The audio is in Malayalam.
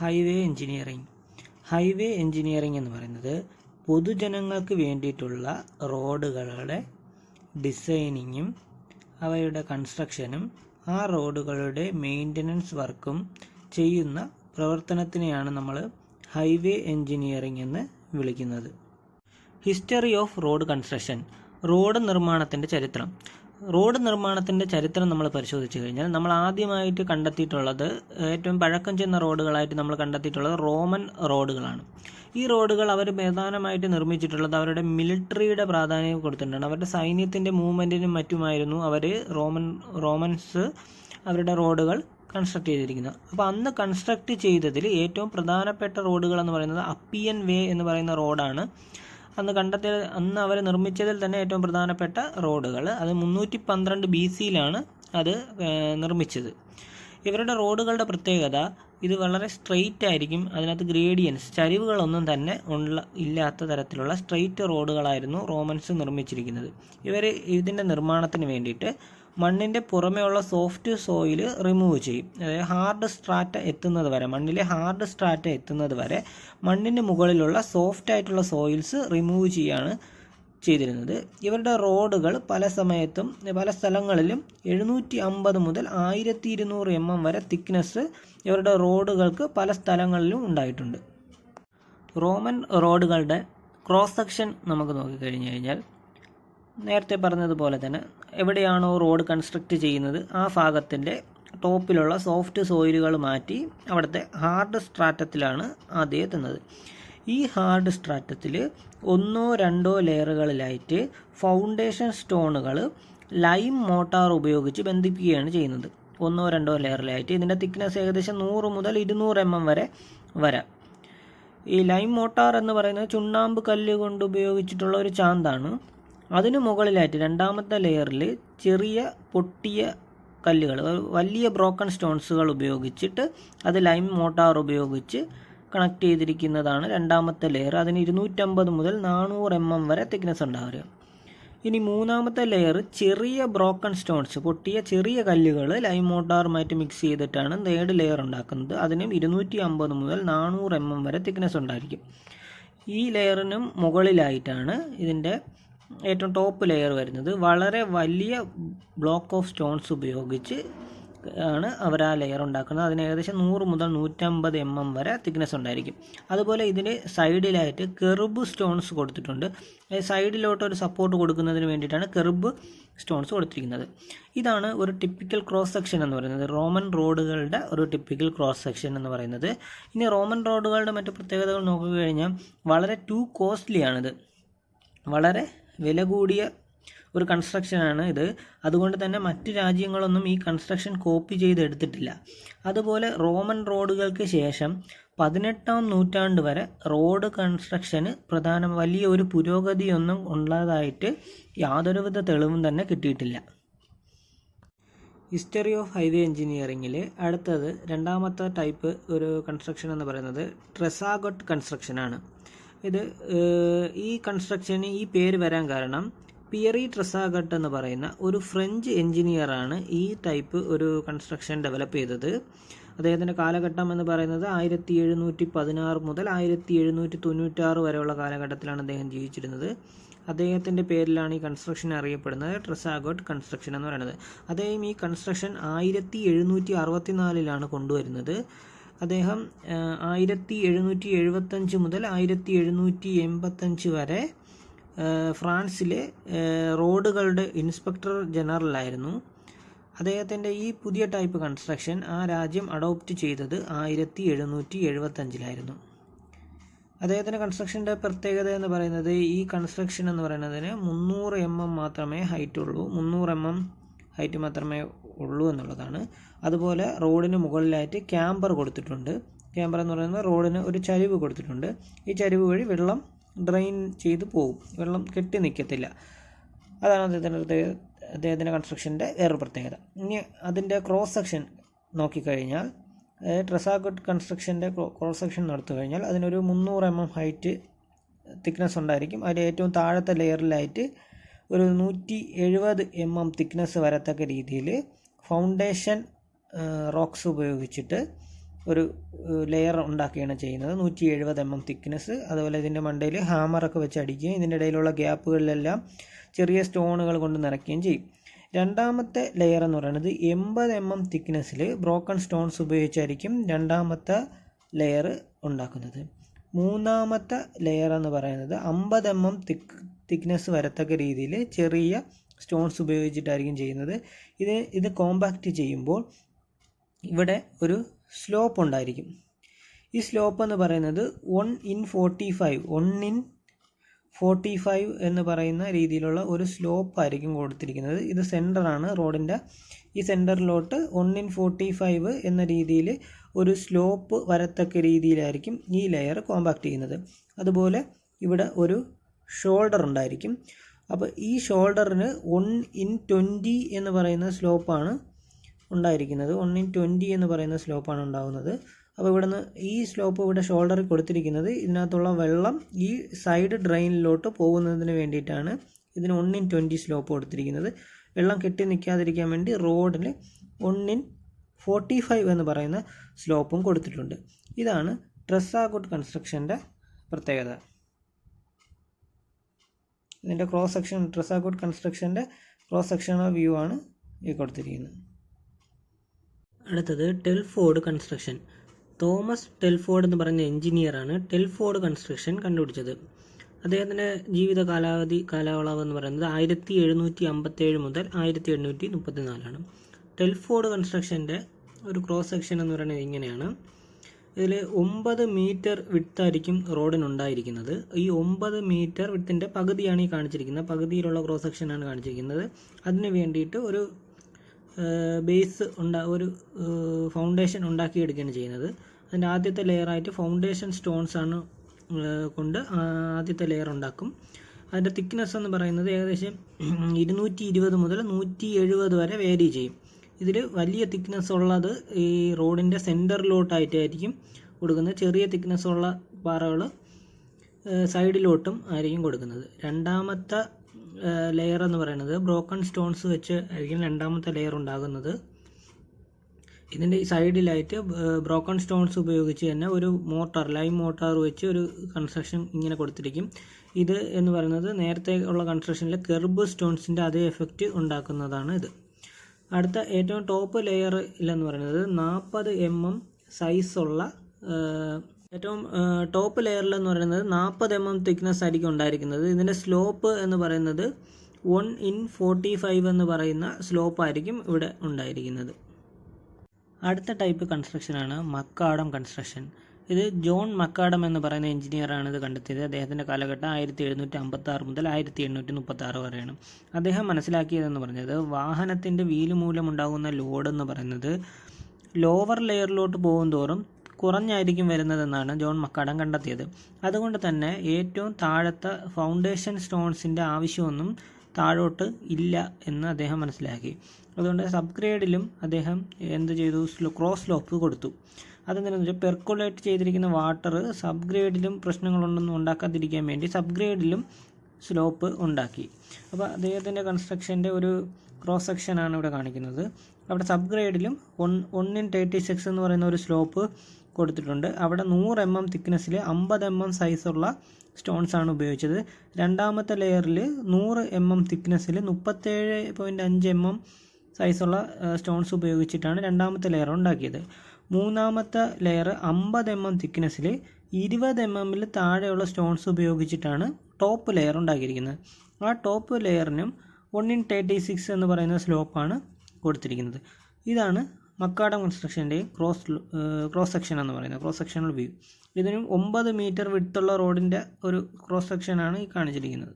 Highway engineering. ഹൈവേ എഞ്ചിനീയറിംഗ് എന്ന് പറയുന്നത് പൊതുജനങ്ങൾക്ക് വേണ്ടിയിട്ടുള്ള റോഡുകളുടെ ഡിസൈനിങ്ങും അവയുടെ കൺസ്ട്രക്ഷനും ആ റോഡുകളുടെ മെയിൻ്റനൻസ് വർക്കും ചെയ്യുന്ന പ്രവർത്തനത്തിനെയാണ് നമ്മൾ ഹൈവേ എഞ്ചിനീയറിംഗ് എന്ന് വിളിക്കുന്നത്. History of road construction. Road നിർമ്മാണത്തിൻ്റെ ചരിത്രം. റോഡ് നിർമ്മാണത്തിൻ്റെ ചരിത്രം നമ്മൾ പരിശോധിച്ച് കഴിഞ്ഞാൽ നമ്മൾ ആദ്യമായിട്ട് കണ്ടെത്തിയിട്ടുള്ളത്, ഏറ്റവും പഴക്കം ചെന്ന റോഡുകളായിട്ട് നമ്മൾ കണ്ടെത്തിയിട്ടുള്ളത് റോമൻ റോഡുകളാണ്. ഈ റോഡുകൾ അവർ പ്രധാനമായിട്ട് നിർമ്മിച്ചിട്ടുള്ളത് അവരുടെ മിലിറ്ററിയുടെ പ്രാധാന്യം കൊടുത്തിട്ടുണ്ട്. അവരുടെ സൈന്യത്തിൻ്റെ മൂവ്മെൻറ്റിനും മറ്റുമായിരുന്നു അവർ റോമൻസ് അവരുടെ റോഡുകൾ കൺസ്ട്രക്ട് ചെയ്തിരിക്കുന്നത്. അപ്പോൾ അന്ന് കൺസ്ട്രക്ട് ചെയ്തതിൽ ഏറ്റവും പ്രധാനപ്പെട്ട റോഡുകൾ എന്ന് പറയുന്നത് അപ്പിയൻ വേ എന്ന് പറയുന്ന റോഡാണ്. അന്ന് അവർ നിർമ്മിച്ചതിൽ തന്നെ ഏറ്റവും പ്രധാനപ്പെട്ട റോഡുകൾ. അത് 312 BC-യിലാണ് അത് നിർമ്മിച്ചത്. ഇവരുടെ റോഡുകളുടെ പ്രത്യേകത, ഇത് വളരെ സ്ട്രെയിറ്റ് ആയിരിക്കും. അതിനകത്ത് ഗ്രേഡിയൻസ്, ചരിവുകളൊന്നും തന്നെ ഇല്ലാത്ത തരത്തിലുള്ള സ്ട്രെയിറ്റ് റോഡുകളായിരുന്നു റോമൻസ് നിർമ്മിച്ചിരിക്കുന്നത്. ഇവർ ഇതിൻ്റെ നിർമ്മാണത്തിന് വേണ്ടിയിട്ട് മണ്ണിൻ്റെ പുറമേയുള്ള സോഫ്റ്റ് സോയിൽ റിമൂവ് ചെയ്യും. അതായത് ഹാർഡ് സ്ട്രാറ്റ എത്തുന്നത് വരെ, മണ്ണിലെ ഹാർഡ് സ്ട്രാറ്റ എത്തുന്നത് വരെ മണ്ണിന് മുകളിലുള്ള സോഫ്റ്റ് ആയിട്ടുള്ള സോയിൽസ് റിമൂവ് ചെയ്യാണ് ചെയ്തിരുന്നത്. ഇവരുടെ റോഡുകൾ പല സ്ഥലങ്ങളിലും 750 മുതൽ 1200 mm വരെ തിക്നെസ് ഇവരുടെ റോഡുകൾക്ക് പല സ്ഥലങ്ങളിലും ഉണ്ടായിട്ടുണ്ട്. റോമൻ റോഡുകളുടെ ക്രോസ് സെക്ഷൻ നമുക്ക് നോക്കിക്കഴിഞ്ഞു കഴിഞ്ഞാൽ നേരത്തെ പറഞ്ഞതുപോലെ തന്നെ എവിടെയാണോ റോഡ് കൺസ്ട്രക്റ്റ് ചെയ്യുന്നത് ആ ഭാഗത്തിൻ്റെ ടോപ്പിലുള്ള സോഫ്റ്റ് സോയിലുകൾ മാറ്റി അവിടുത്തെ ഹാർഡ് സ്ട്രാറ്റത്തിലാണ് ആദ്യം എത്തുന്നത്. ഈ ഹാർഡ് സ്ട്രാറ്റത്തിൽ 1-2 ലെയറുകളിലായിട്ട് ഫൗണ്ടേഷൻ സ്റ്റോണുകൾ ലൈം മോട്ടാർ ഉപയോഗിച്ച് ബന്ധിപ്പിക്കുകയാണ് ചെയ്യുന്നത്. 1-2 ലെയറിലായിട്ട്. ഇതിൻ്റെ തിക്നെസ് ഏകദേശം 100 മുതൽ 200 mm വരെ വരാം. ഈ ലൈം മോട്ടാർ എന്ന് പറയുന്നത് ചുണ്ണാമ്പ് കല്ല് കൊണ്ട് ഉപയോഗിച്ചിട്ടുള്ള ഒരു ചാന്താണ്. അതിന് മുകളിലായിട്ട് രണ്ടാമത്തെ ലെയറിൽ ചെറിയ പൊട്ടിയ കല്ലുകൾ, വലിയ ബ്രോക്കൺ സ്റ്റോൺസുകൾ ഉപയോഗിച്ചിട്ട് അത് ലൈം മോട്ടാർ ഉപയോഗിച്ച് കണക്ട് ചെയ്തിരിക്കുന്നതാണ് രണ്ടാമത്തെ ലെയർ. അതിന് 250 മുതൽ 400 mm വരെ തിക്നെസ് ഉണ്ടാവുക. ഇനി മൂന്നാമത്തെ ലെയർ ചെറിയ ബ്രോക്കൺ സ്റ്റോൺസ്, പൊട്ടിയ ചെറിയ കല്ലുകൾ ലൈം മോട്ടാറുമായിട്ട് മിക്സ് ചെയ്തിട്ടാണ് തേർഡ് ലെയർ ഉണ്ടാക്കുന്നത്. അതിനും 250 മുതൽ 400 mm വരെ തിക്നെസ് ഉണ്ടായിരിക്കും. ഈ ലെയറിനും മുകളിലായിട്ടാണ് ഇതിൻ്റെ ഏറ്റവും ടോപ്പ് ലെയർ വരുന്നത്. വളരെ വലിയ ബ്ലോക്ക് ഓഫ് സ്റ്റോൺസ് ഉപയോഗിച്ച് ആണ് അവർ ആ ലെയർ ഉണ്ടാക്കുന്നത്. അതിന് ഏകദേശം 100 മുതൽ 150 mm വരെ തിക്നെസ് ഉണ്ടായിരിക്കും. അതുപോലെ ഇതിന് സൈഡിലായിട്ട് കെർബ് സ്റ്റോൺസ് കൊടുത്തിട്ടുണ്ട്. സൈഡിലോട്ട് ഒരു സപ്പോർട്ട് കൊടുക്കുന്നതിന് വേണ്ടിയിട്ടാണ് കെർബ് സ്റ്റോൺസ് കൊടുത്തിരിക്കുന്നത്. ഇതാണ് ഒരു ടിപ്പിക്കൽ ക്രോസ് സെക്ഷൻ എന്ന് പറയുന്നത്, റോമൻ റോഡുകളുടെ ഒരു ടിപ്പിക്കൽ ക്രോസ് സെക്ഷൻ എന്ന് പറയുന്നത്. ഇനി റോമൻ റോഡുകളുടെ മറ്റു പ്രത്യേകതകൾ നോക്കുകഴിഞ്ഞാൽ വളരെ കോസ്റ്റ്ലിയാണിത്. വളരെ വില കൂടിയ ഒരു കൺസ്ട്രക്ഷനാണ് ഇത്. അതുകൊണ്ട് തന്നെ മറ്റ് രാജ്യങ്ങളൊന്നും ഈ കൺസ്ട്രക്ഷൻ കോപ്പി ചെയ്തെടുത്തിട്ടില്ല. അതുപോലെ റോമൻ റോഡുകൾക്ക് ശേഷം 18-ാം നൂറ്റാണ്ട് വരെ റോഡ് കൺസ്ട്രക്ഷന് വലിയ ഒരു പുരോഗതിയൊന്നും ഉള്ളതായിട്ട് യാതൊരുവിധ തെളിവും തന്നെ കിട്ടിയിട്ടില്ല. ഹിസ്റ്ററി ഓഫ് ഹൈവേ എഞ്ചിനീയറിംഗിൽ അടുത്തത് രണ്ടാമത്തെ ടൈപ്പ് ഒരു കൺസ്ട്രക്ഷൻ എന്ന് പറയുന്നത് ട്രെസാഗോട്ട് കൺസ്ട്രക്ഷനാണ്. ഈ കൺസ്ട്രക്ഷന് ഈ പേര് വരാൻ കാരണം പിയറി ട്രെസാഗട്ട് എന്ന് പറയുന്ന ഒരു ഫ്രഞ്ച് എഞ്ചിനീയറാണ് ഈ ടൈപ്പ് ഒരു കൺസ്ട്രക്ഷൻ ഡെവലപ്പ് ചെയ്തത്. അദ്ദേഹത്തിൻ്റെ കാലഘട്ടം എന്ന് പറയുന്നത് 1716 മുതൽ 1796 വരെയുള്ള കാലഘട്ടത്തിലാണ് അദ്ദേഹം ജീവിച്ചിരുന്നത്. അദ്ദേഹത്തിൻ്റെ പേരിലാണ് ഈ കൺസ്ട്രക്ഷൻ അറിയപ്പെടുന്നത്, ട്രെസാഗോട്ട് കൺസ്ട്രക്ഷൻ എന്ന് പറയുന്നത്. അദ്ദേഹം ഈ കൺസ്ട്രക്ഷൻ 1764 കൊണ്ടുവരുന്നത്. അദ്ദേഹം 1775 മുതൽ 1785 വരെ ഫ്രാൻസിലെ റോഡുകളുടെ ഇൻസ്പെക്ടർ ജനറലായിരുന്നു. അദ്ദേഹത്തിൻ്റെ ഈ പുതിയ ടൈപ്പ് കൺസ്ട്രക്ഷൻ ആ രാജ്യം അഡോപ്റ്റ് ചെയ്തത് 1775 അദ്ദേഹത്തിൻ്റെ കൺസ്ട്രക്ഷൻ്റെ പ്രത്യേകത എന്ന് പറയുന്നത്, ഈ കൺസ്ട്രക്ഷൻ എന്ന് പറയുന്നതിന് 300 mm മാത്രമേ ഹൈറ്റ് ഉള്ളൂ, 300 mm ഹൈറ്റ് മാത്രമേ ഉള്ളൂ എന്നുള്ളതാണ്. അതുപോലെ റോഡിന് മുകളിലായിട്ട് ക്യാമ്പർ കൊടുത്തിട്ടുണ്ട്. ക്യാമ്പർ എന്ന് പറയുന്നത് റോഡിന് ഒരു ചരിവ് കൊടുത്തിട്ടുണ്ട്. ഈ ചരിവ് വഴി വെള്ളം ഡ്രെയിൻ ചെയ്ത് പോകും, വെള്ളം കെട്ടി നിൽക്കത്തില്ല. അതാണ് അദ്ദേഹത്തിൻ്റെ കൺസ്ട്രക്ഷൻ്റെ വേറൊരു പ്രത്യേകത. ഇനി അതിൻ്റെ ക്രോസ് സെക്ഷൻ നോക്കിക്കഴിഞ്ഞാൽ, ട്രെസാഗോട്ട് കൺസ്ട്രക്ഷൻ്റെ ക്രോസ് സെക്ഷൻ നടത്തു കഴിഞ്ഞാൽ അതിനൊരു 300 mm ഹൈറ്റ് തിക്നെസ് ഉണ്ടായിരിക്കും. അതിൻ്റെ ഏറ്റവും താഴത്തെ ലെയറിലായിട്ട് ഒരു 170 mm തിക്നെസ് വരത്തക്ക രീതിയിൽ ഫൗണ്ടേഷൻ റോക്സ് ഉപയോഗിച്ചിട്ട് ഒരു ലെയർ ഉണ്ടാക്കുകയാണ് ചെയ്യുന്നത്. 170 mm തിക്നെസ്. അതുപോലെ ഇതിൻ്റെ മണ്ടയിൽ ഹാമറൊക്കെ വെച്ച് അടിക്കുകയും ഇതിൻ്റെ ഇടയിലുള്ള ഗ്യാപ്പുകളിലെല്ലാം ചെറിയ സ്റ്റോണുകൾ കൊണ്ട് നിറയ്ക്കുകയും ചെയ്യും. രണ്ടാമത്തെ ലെയർ എന്ന് പറയുന്നത് 80 mm തിക്നെസ്സിൽ ബ്രോക്കൺ സ്റ്റോൺസ് ഉപയോഗിച്ചായിരിക്കും രണ്ടാമത്തെ ലെയർ ഉണ്ടാക്കുന്നത്. മൂന്നാമത്തെ ലെയർ എന്ന് പറയുന്നത് 50 mm തിക്നെസ് വരത്തക്ക രീതിയിൽ ചെറിയ സ്റ്റോൺസ് ഉപയോഗിച്ചിട്ടായിരിക്കും ചെയ്യുന്നത്. ഇത് കോമ്പാക്റ്റ് ചെയ്യുമ്പോൾ ഇവിടെ ഒരു സ്ലോപ്പ് ഉണ്ടായിരിക്കും. ഈ സ്ലോപ്പ് എന്ന് പറയുന്നത് 1/45 എന്ന് പറയുന്ന രീതിയിലുള്ള ഒരു സ്ലോപ്പ് ആയിരിക്കും കൊടുത്തിരിക്കുന്നത്. ഇത് സെൻറ്ററാണ് റോഡിൻ്റെ. ഈ സെൻറ്ററിലോട്ട് 1/45 എന്ന രീതിയിൽ ഒരു സ്ലോപ്പ് വരത്തക്ക രീതിയിലായിരിക്കും ഈ ലെയർ കോമ്പാക്റ്റ് ചെയ്യുന്നത്. അതുപോലെ ഇവിടെ ഒരു ഷോൾഡർ ഉണ്ടായിരിക്കും. അപ്പോൾ ഈ ഷോൾഡറിന് 1/20 എന്ന് പറയുന്ന സ്ലോപ്പാണ് ഉണ്ടായിരിക്കുന്നത്. 1/20 എന്ന് പറയുന്ന സ്ലോപ്പാണ് ഉണ്ടാകുന്നത്. അപ്പോൾ ഇവിടുന്ന് ഈ സ്ലോപ്പ് ഇവിടെ ഷോൾഡറിൽ കൊടുത്തിരിക്കുന്നത് ഇതിനകത്തുള്ള വെള്ളം ഈ സൈഡ് ഡ്രെയിനിലോട്ട് പോകുന്നതിന് വേണ്ടിയിട്ടാണ് ഇതിന് 1/20 സ്ലോപ്പ് കൊടുത്തിരിക്കുന്നത്. വെള്ളം കെട്ടി നിൽക്കാതിരിക്കാൻ വേണ്ടി റോഡിൽ 1/45 എന്ന് പറയുന്ന സ്ലോപ്പും കൊടുത്തിട്ടുണ്ട്. ഇതാണ് ട്രസ്സാഗോട്ട് കൺസ്ട്രക്ഷൻ്റെ പ്രത്യേകത. ഇതിൻ്റെ ക്രോസ് സെക്ഷൻ, ട്രസ്സാഗോട്ട് കൺസ്ട്രക്ഷൻ്റെ ക്രോസ് സെക്ഷണൽ വ്യൂ ആണ് ഈ കൊടുത്തിരിക്കുന്നത്. അടുത്തത് ടെൽഫോർഡ് കൺസ്ട്രക്ഷൻ. തോമസ് ടെൽഫോർഡ് എന്ന് പറയുന്ന എഞ്ചിനീയറാണ് ടെൽഫോർഡ് കൺസ്ട്രക്ഷൻ കണ്ടുപിടിച്ചത്. അദ്ദേഹത്തിൻ്റെ ജീവിത കാലയളവ് എന്ന് പറയുന്നത് 1757 മുതൽ 1834 ടെൽഫോർഡ് കൺസ്ട്രക്ഷൻ്റെ ഒരു ക്രോസ് സെക്ഷൻ എന്ന് പറയുന്നത് ഇങ്ങനെയാണ്. ഇതിൽ 9 മീറ്റർ വിഡ്ത്തായിരിക്കും റോഡിനുണ്ടായിരിക്കുന്നത്. ഈ 9 മീറ്റർ വിഡ്ത്തിൻ്റെ പകുതിയാണ് ഈ കാണിച്ചിരിക്കുന്നത്. പകുതിയിലുള്ള ക്രോസ് സെക്ഷനാണ് കാണിച്ചിരിക്കുന്നത്. അതിന് വേണ്ടിയിട്ട് ഒരു ബേസ് ഒരു ഫൗണ്ടേഷൻ ഉണ്ടാക്കിയെടുക്കുകയാണ് ചെയ്യുന്നത്. അതിൻ്റെ ആദ്യത്തെ ലെയറായിട്ട് ഫൗണ്ടേഷൻ സ്റ്റോൺസ് ആണ് കൊണ്ട് ആദ്യത്തെ ലെയർ ഉണ്ടാക്കും. അതിൻ്റെ തിക്നെസ് എന്ന് പറയുന്നത് ഏകദേശം 220 മുതൽ 170 വരെ വേരി ചെയ്യും. ഇതിൽ വലിയ തിക്നെസ് ഉള്ളത് ഈ റോഡിൻ്റെ സെൻറ്ററിലോട്ടായിട്ടായിരിക്കും കൊടുക്കുന്നത്. ചെറിയ തിക്നെസ് ഉള്ള പാറകൾ സൈഡിലോട്ടും ആയിരിക്കും കൊടുക്കുന്നത്. രണ്ടാമത്തെ ലെയർ എന്ന് പറയുന്നത് ബ്രോക്കൺ സ്റ്റോൺസ് വെച്ച് ആയിരിക്കും രണ്ടാമത്തെ ലെയർ ഉണ്ടാകുന്നത്. ഇതിൻ്റെ ഈ സൈഡിലായിട്ട് ബ്രോക്കൺ സ്റ്റോൺസ് ഉപയോഗിച്ച് തന്നെ ഒരു ലൈം മോട്ടാർ വെച്ച് ഒരു കൺസ്ട്രക്ഷൻ ഇങ്ങനെ കൊടുത്തിരിക്കും. ഇത് എന്ന് പറയുന്നത് നേരത്തെ ഉള്ള കൺസ്ട്രക്ഷനിലെ കെർബ് സ്റ്റോൺസിൻ്റെ അതേ എഫക്റ്റ് ഉണ്ടാക്കുന്നതാണ് ഇത്. അടുത്ത ഏറ്റവും ടോപ്പ് ലെയറിലെന്ന് പറയുന്നത് 40 mm സൈസുള്ള ഏറ്റവും ടോപ്പ് ലെയറിലെന്ന് പറയുന്നത് 40 mm തിക്നെസ് ആയിരിക്കും ഉണ്ടായിരിക്കുന്നത്. ഇതിൻ്റെ സ്ലോപ്പ് എന്ന് പറയുന്നത് 1/45 എന്ന് പറയുന്ന സ്ലോപ്പായിരിക്കും ഇവിടെ ഉണ്ടായിരിക്കുന്നത്. അടുത്ത ടൈപ്പ് കൺസ്ട്രക്ഷനാണ് മക്കാഡം കൺസ്ട്രക്ഷൻ. ഇത് ജോൺ മക്കാഡം എന്ന് പറയുന്ന എഞ്ചിനീയറാണ് ഇത് കണ്ടെത്തിയത്. അദ്ദേഹത്തിൻ്റെ കാലഘട്ടം 1756 മുതൽ 1836 വരെയാണ്. അദ്ദേഹം മനസ്സിലാക്കിയതെന്ന് പറഞ്ഞത് വാഹനത്തിൻ്റെ വീല് മൂലമുണ്ടാകുന്ന ലോഡ് എന്ന് പറയുന്നത് ലോവർ ലെയറിലോട്ട് പോകും തോറും കുറഞ്ഞായിരിക്കും വരുന്നതെന്നാണ് ജോൺ മക്കാഡം കണ്ടെത്തിയത്. അതുകൊണ്ട് തന്നെ ഏറ്റവും താഴത്തെ ഫൗണ്ടേഷൻ സ്റ്റോൺസിൻ്റെ ആവശ്യമൊന്നും താഴോട്ട് ഇല്ല എന്ന് അദ്ദേഹം മനസ്സിലാക്കി. അതുകൊണ്ട് സബ് ഗ്രേഡിലും അദ്ദേഹം എന്ത് ചെയ്തു, ക്രോസ് സ്ലോപ്പ് കൊടുത്തു. അതെന്താണെന്ന് വെച്ചാൽ പെർക്കുലേറ്റ് ചെയ്തിരിക്കുന്ന വാട്ടർ സബ് ഗ്രേഡിലും പ്രശ്നങ്ങളൊന്നും ഉണ്ടാക്കാതിരിക്കാൻ വേണ്ടി സബ് ഗ്രേഡിലും സ്ലോപ്പ് ഉണ്ടാക്കി. അപ്പോൾ അദ്ദേഹത്തിൻ്റെ കൺസ്ട്രക്ഷൻ്റെ ഒരു ക്രോസ് സെക്ഷനാണ് ഇവിടെ കാണിക്കുന്നത്. അവിടെ സബ് ഗ്രേഡിലും 1/36 എന്ന് പറയുന്ന ഒരു സ്ലോപ്പ് കൊടുത്തിട്ടുണ്ട്. അവിടെ 100 mm തിക്നെസ്സിൽ 50 mm സൈസുള്ള സ്റ്റോൺസാണ് ഉപയോഗിച്ചത്. രണ്ടാമത്തെ ലെയറിൽ 100 mm തിക്നെസ്സിൽ 37.5 mm സൈസുള്ള സ്റ്റോൺസ് ഉപയോഗിച്ചിട്ടാണ് രണ്ടാമത്തെ ലെയർ ഉണ്ടാക്കിയത്. മൂന്നാമത്തെ ലെയർ 50 mm തിക്നെസ്സിൽ 20 mm താഴെയുള്ള സ്റ്റോൺസ് ഉപയോഗിച്ചിട്ടാണ് ടോപ്പ് ലെയർ ഉണ്ടാക്കിയിരിക്കുന്നത്. ആ ടോപ്പ് ലെയറിനും 1/36 എന്ന് പറയുന്ന സ്ലോപ്പാണ് കൊടുത്തിരിക്കുന്നത്. ഇതാണ് മക്കാഡം കൺസ്ട്രക്ഷൻ്റെ ക്രോസ് സെക്ഷൻ എന്ന് പറയുന്നത്, ക്രോസ് സെക്ഷണൽ വ്യൂ. ഇതിനും 9 മീറ്റർ വിഡ്ത്തുള്ള റോഡിൻ്റെ ഒരു ക്രോസ് സെക്ഷനാണ് ഈ കാണിച്ചിരിക്കുന്നത്.